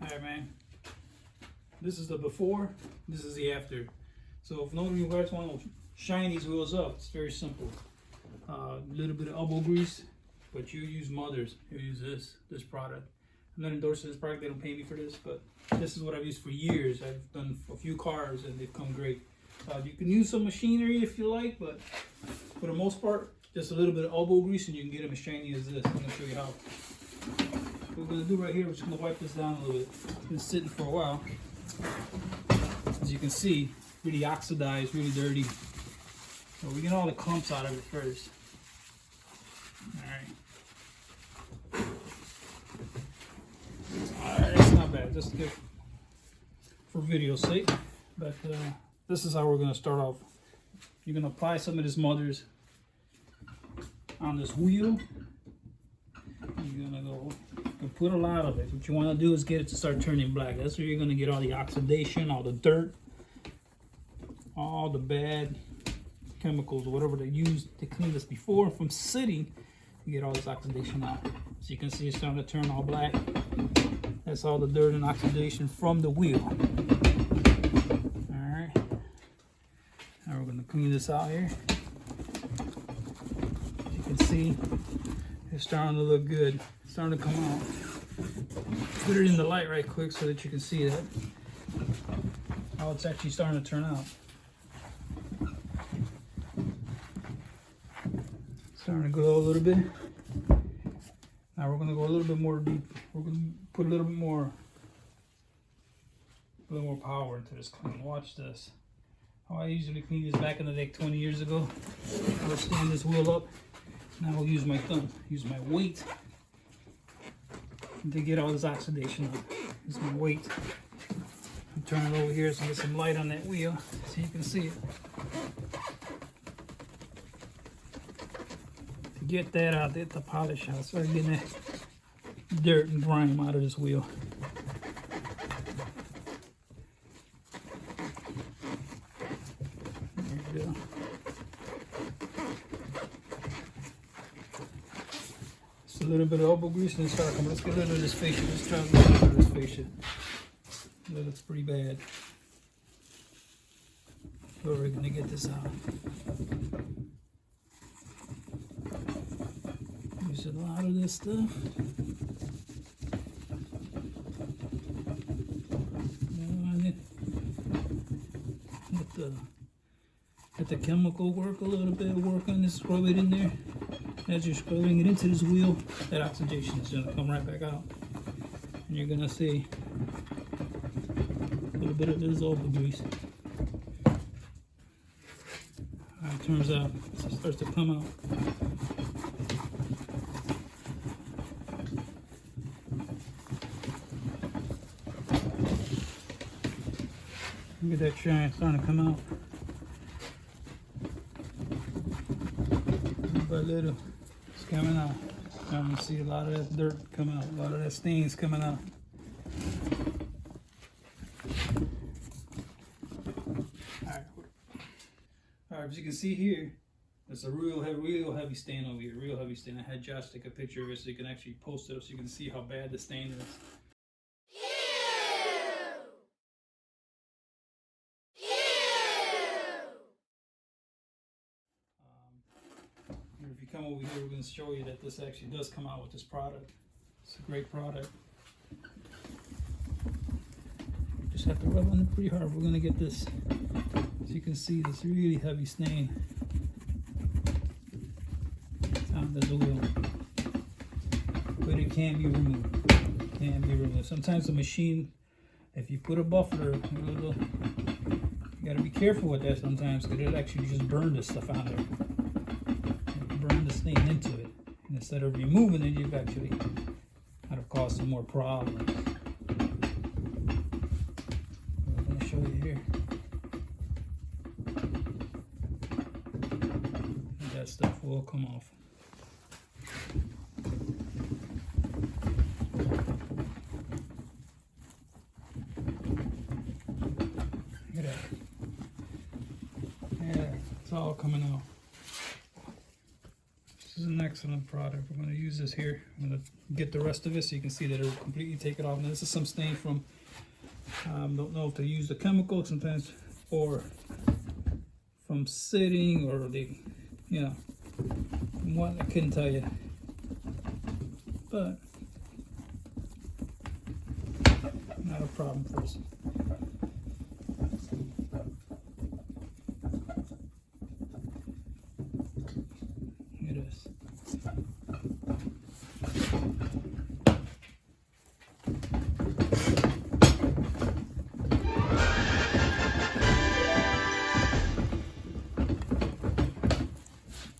Alright, man. This is the before, this is the after. So if none of you guys want to shine these wheels up, it's very simple. A little bit of elbow grease, but you use Mothers. You use this product. I'm not endorsing this product, they don't pay me for this, but this is what I've used for years. I've done a few cars and they've come great. You can use some machinery if you like, but for the most part, just a little bit of elbow grease and you can get them as shiny as this. I'm going to show you how. What we're going to do right here, we're just going to wipe this down a little bit. It's been sitting for a while. As you can see, really oxidized, really dirty. So we get all the clumps out of it first. Alright, that's not bad, just good for video's sake. But this is how we're going to start off. You're going to apply some of this Mothers on this wheel. You're going to go and put a lot of it. What you want to do is get it to start turning black. That's where you're going to get all the oxidation, all the dirt, all the bad chemicals, or whatever they used to clean this before from sitting. You get all this oxidation out. So you can see it's starting to turn all black. That's all the dirt and oxidation from the wheel. Alright. Now we're going to clean this out here. As you can see, it's starting to look good. It's starting to come out. Put it in the light right quick so that you can see that. How it's actually starting to turn out. Starting to glow a little bit. Now we're going to go a little bit more deep. We're going to put a little more power into this clean. Watch this. How I usually clean this back in the day 20 years ago. I would stand this wheel up. Now I'll use my thumb, use my weight to get all this oxidation out. Use my weight. I'm turning it over here so I get some light on that wheel so you can see it. To get that out, get the polish out, start getting that dirt and grime out of this wheel. There you go. Just a little bit of elbow grease and start coming. Let's get rid of this fascia. Let's try to get rid of this fascia. That looks pretty bad. So we're gonna get this out. Use a lot of this stuff. Let the chemical work a little bit, work on this, scrub it in there. As you're scrubbing it into this wheel, that oxidation is gonna come right back out. And you're gonna see a little bit of this elbow grease. It turns out, it starts to come out. Look at that shine starting to come out. Little by little, it's coming out. Now you can see a lot of that dirt come out, a lot of that stains coming out. Alright, as you can see here, there's a real heavy stain over here, real heavy stain. I had Josh take a picture of it so you can actually post it up so you can see how bad the stain is. If you come over here, we're going to show you that this actually does come out with this product. It's a great product. Just have to rub on it pretty hard. We're going to get this, as you can see, this really heavy stain on the wheel. But it can be removed. It can be removed. Sometimes the machine, if you put a buffer, you got to be careful with that sometimes because it'll actually just burn this stuff out there. Burn the stain into it. And instead of removing it, you've actually kind of caused some more problems. I'm going to show you here. And that stuff will come off. Look at that. Yeah, it's all coming out. This is an excellent product. We're going to use this here. I'm going to get the rest of it so you can see that it will completely take it off. Now this is some stain from, don't know if they use the chemical sometimes or from sitting or the, you know, what I couldn't tell you. But not a problem for us. It is.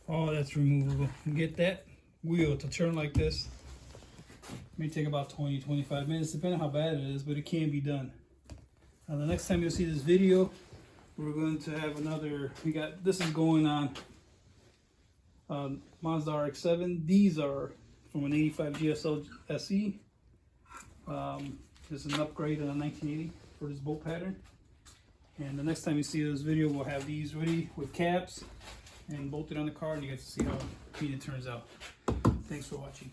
Oh, that's removable. Get that wheel to turn like this. May take about 20-25 minutes, depending on how bad it is, but it can be done. Now, the next time you'll see this video, we're going to have another. This is going on Mazda RX-7. These are from an 85 GSL SE. This is an upgrade on a 1980 for this bolt pattern. And the next time you see this video, we'll have these ready with caps and bolted on the car, and you get to see how clean it turns out. Thanks for watching.